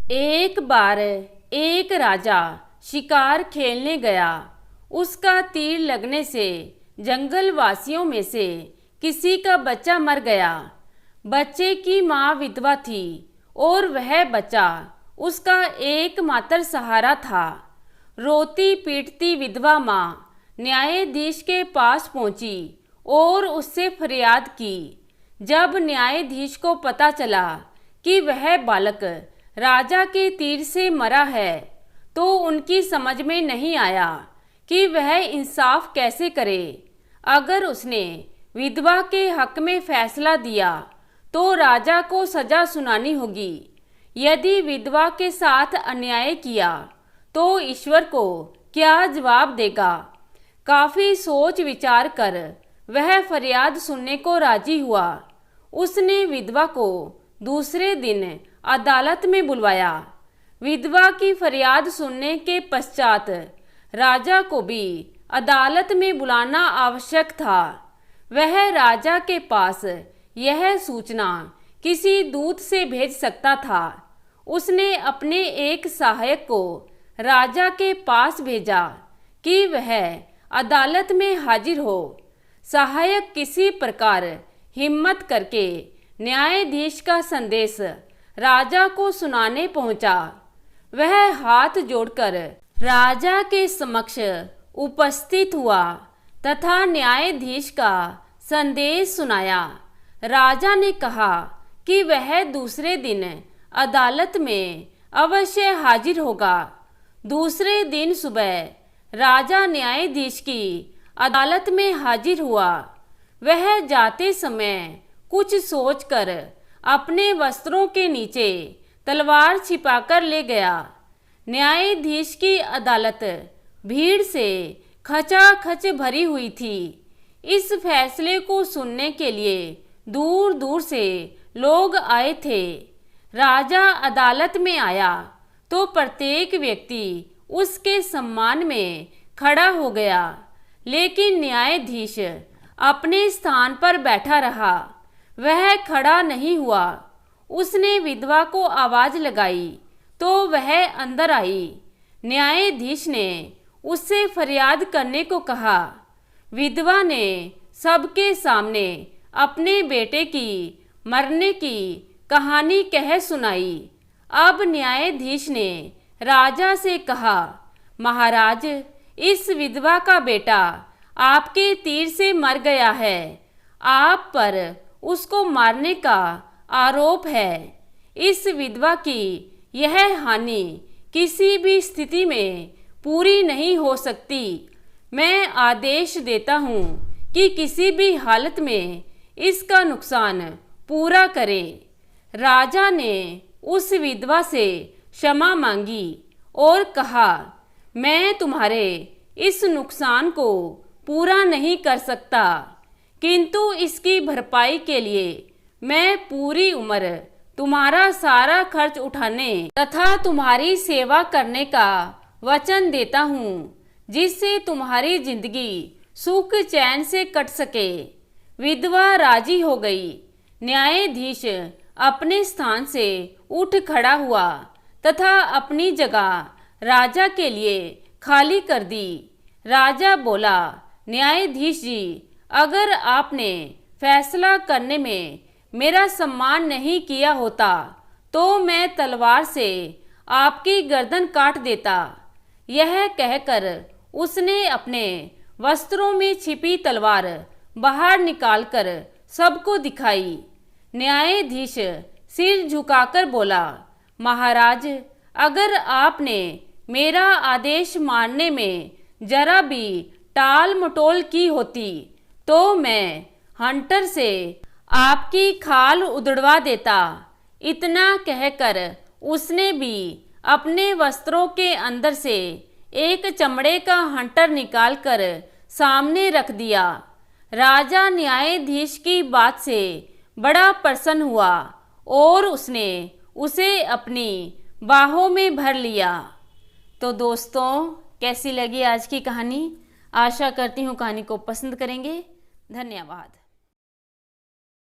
एक बार एक राजा शिकार खेलने गया। उसका तीर लगने से जंगल वासियों में से किसी का बच्चा मर गया। बच्चे की माँ विधवा थी और वह बच्चा उसका एकमात्र सहारा था। रोती पीटती विधवा माँ न्यायाधीश के पास पहुंची और उससे फरियाद की। जब न्यायाधीश को पता चला कि वह बालक राजा के तीर से मरा है तो उनकी समझ में नहीं आया कि वह इंसाफ कैसे करे। अगर उसने विधवा के हक में फैसला दिया तो राजा को सजा सुनानी होगी। यदि विधवा के साथ अन्याय किया तो ईश्वर को क्या जवाब देगा। काफी सोच विचार कर वह फरियाद सुनने को राजी हुआ। उसने विधवा को दूसरे दिन अदालत में बुलवाया। विधवा की फरियाद सुनने के पश्चात राजा को भी अदालत में बुलाना आवश्यक था। वह राजा के पास यह सूचना किसी दूत से भेज सकता था। उसने अपने एक सहायक को राजा के पास भेजा कि वह अदालत में हाजिर हो। सहायक किसी प्रकार हिम्मत करके न्यायाधीश का संदेश राजा को सुनाने पहुंचा। वह हाथ जोड़कर राजा के समक्ष उपस्थित हुआ तथा न्यायाधीश का संदेश सुनाया। राजा ने कहा कि वह दूसरे दिन अदालत में अवश्य हाजिर होगा। दूसरे दिन सुबह राजा न्यायाधीश की अदालत में हाजिर हुआ। वह जाते समय कुछ सोचकर अपने वस्त्रों के नीचे तलवार छिपाकर ले गया। न्यायाधीश की अदालत भीड़ से खचाखच भरी हुई थी। इस फैसले को सुनने के लिए दूर दूर से लोग आए थे। राजा अदालत में आया तो प्रत्येक व्यक्ति उसके सम्मान में खड़ा हो गया, लेकिन न्यायाधीश अपने स्थान पर बैठा रहा। वह खड़ा नहीं हुआ। उसने विधवा को आवाज लगाई तो वह अंदर आई। न्यायाधीश ने उससे फरियाद करने को कहा। विधवा ने सबके सामने अपने बेटे की मरने की कहानी कह सुनाई। अब न्यायाधीश ने राजा से कहा, महाराज, इस विधवा का बेटा आपके तीर से मर गया है। आप पर उसको मारने का आरोप है। इस विधवा की यह हानि किसी भी स्थिति में पूरी नहीं हो सकती। मैं आदेश देता हूँ कि किसी भी हालत में इसका नुकसान पूरा करे। राजा ने उस विधवा से क्षमा मांगी और कहा, मैं तुम्हारे इस नुकसान को पूरा नहीं कर सकता, किंतु इसकी भरपाई के लिए मैं पूरी उम्र तुम्हारा सारा खर्च उठाने तथा तुम्हारी सेवा करने का वचन देता हूँ, जिससे तुम्हारी जिंदगी सुख चैन से कट सके। विधवा राजी हो गई। न्यायाधीश अपने स्थान से उठ खड़ा हुआ तथा अपनी जगह राजा के लिए खाली कर दी। राजा बोला, न्यायाधीश जी, अगर आपने फैसला करने में मेरा सम्मान नहीं किया होता तो मैं तलवार से आपकी गर्दन काट देता। यह कहकर उसने अपने वस्त्रों में छिपी तलवार बाहर निकालकर सबको दिखाई। न्यायाधीश सिर झुकाकर बोला, महाराज, अगर आपने मेरा आदेश मानने में जरा भी टाल मटोल की होती तो मैं हंटर से आपकी खाल उधड़वा देता। इतना कहकर उसने भी अपने वस्त्रों के अंदर से एक चमड़े का हंटर निकालकर सामने रख दिया। राजा न्यायाधीश की बात से बड़ा प्रसन्न हुआ और उसने उसे अपनी बाहों में भर लिया। तो दोस्तों, कैसी लगी आज की कहानी? आशा करती हूँ कहानी को पसंद करेंगे। धन्यवाद।